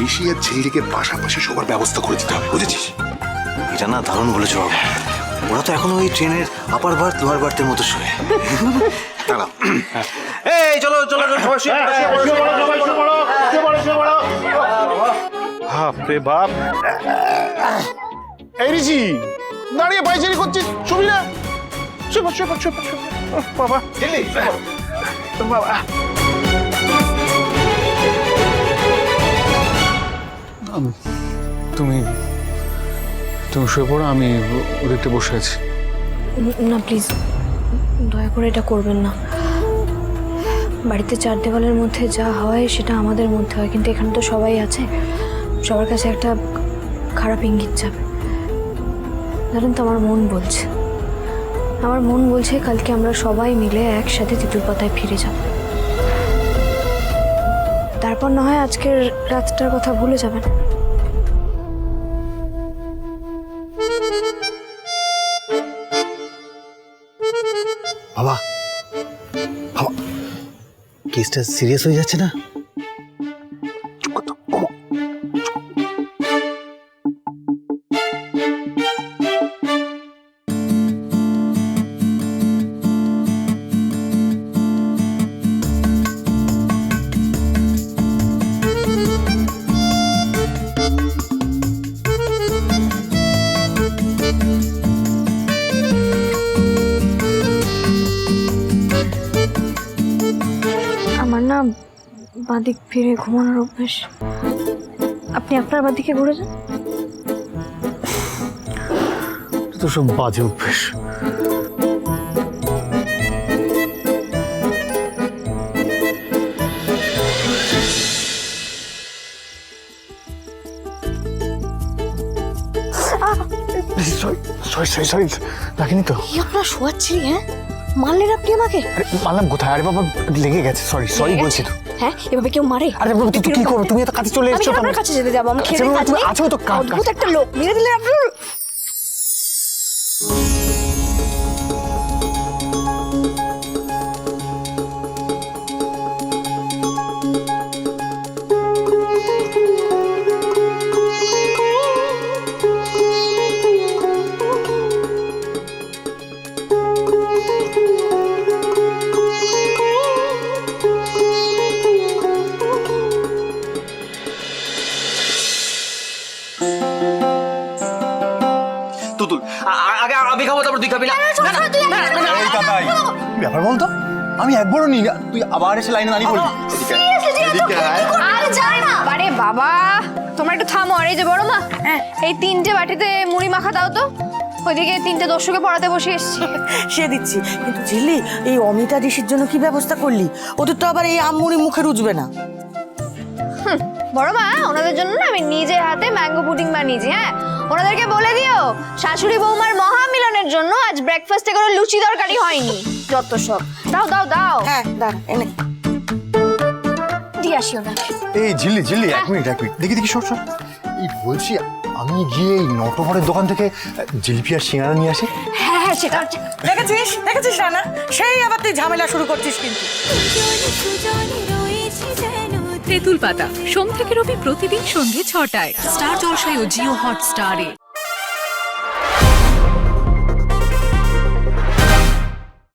ঋষি আর ঝিল্লিকে পাশাপাশি সবার ব্যবস্থা করে দিতে হবে, বুঝেছিস? এটা না দারুণ বলেছো বাবা। ওরা তো এখনো ওই ট্রেনের আপার বার্থ লোয়ার বার্থের মতো শুয়ে। দাঁড়াও। এই চলো চলো চলো, সবাই শুয়ে পড়ো। বাপরে বাপ, এই ঋষি দাঁড়িয়ে পাইচারি করছিস, শুবি না? বাবা বাবা, তুমি তুমি শুয়ে পড়ো, আমি ওদিকটা বসে আছি। না প্লিজ, দয়া করে এটা করবেন না। বাড়িতে চার দেওয়ালের মধ্যে যা হয় সেটা আমাদের মধ্যে হয়, কিন্তু এখানে তো সবাই আছে, সবার কাছে একটা খারাপ ইঙ্গিত যাবে। জানেন তো, আমার মন বলছে কালকে আমরা সবাই মিলে একসাথে তিতুর পাতায় ফিরে যাব। তারপর না হয় আজকের রাতটার কথা ভুলে যাবেন। বাবা বাবা, কেসটা সিরিয়াস হয়ে যাচ্ছে না? আমার না বাঁদিক ফিরে ঘুমানোর অভ্যেস। আপনি আপনার বাঁদিকে ঘুরে যান। তো সব বাজে অভ্যেস। সরি রাখিনি তো। কি আপনার শোয়াচ্ছি? হ্যাঁ, মারলেন আপনি আমাকে? মারলাম কোথায়? আরে বাবা লেগে গেছে, সরি বলছি তো। হ্যাঁ, এভাবে কেউ মারে? আরে বাবা তুই কি করবো? তুমি তো কাছে চলে এসছো। আমি আপনার কাছে যেতে যাবো? আমি খেতে কাজ নেই? আছো তো, অদ্ভুত একটা লোক, মেরে দিলে আপনার। তুতুল আগে আমি খাবো, তারপর তুই খাবি না? এই দাদাই, ব্যাপার বলতো, আমি একবারও নিই না, তুই আবার এসে লাইনে দাঁড়িয়ে পড়বি। আরে বাবা, তোমরা একটু থামো। আর এই যে বড় মা, এই 3টে বাটিতে মুড়ি মাখা দাও তো। ওইদিকে 3টে দর্শকে পড়াতে বসে এসেছি। সে দিচ্ছি, কিন্তু ঝিল্লি এই অমিতা ঋষির জন্য কি ব্যবস্থা করলি? ওদের তো আবার এই আমুড়ি মুখে রুজবে না। বড় মা, ওনাদের জন্য না আমি নিজে হাতে ম্যাঙ্গো পুডিং বানিয়েছি। হ্যাঁ, ওনাদেরকে বলে দিও শাশুড়ি বৌমার মহামিলনের জন্য আজ ব্রেকফাস্টে কোনো লুচি তরকারি হয়নি। যত সব। দাও দাও দাও। হ্যাঁ দাঁড়া, এনে দিয়ে আসি ওনাকে। এই ঝিল্লি এক মিনিট দেখি সর। এই বলছি, আমি গিয়ে এই নটবরের দোকান থেকে জিলিপি আর সিঙ্গারা নিয়ে আসি। হ্যাঁ, সেটা হচ্ছে। দেখেছিস রানা, সেই আবার তুই ঝামেলা শুরু করছিস কিন্তু। তেঁতুল পাতা সোম থেকে রবি প্রতিদিন সন্ধ্যে ৬টায় স্টার জলসায় ও জিও হটস্টারে।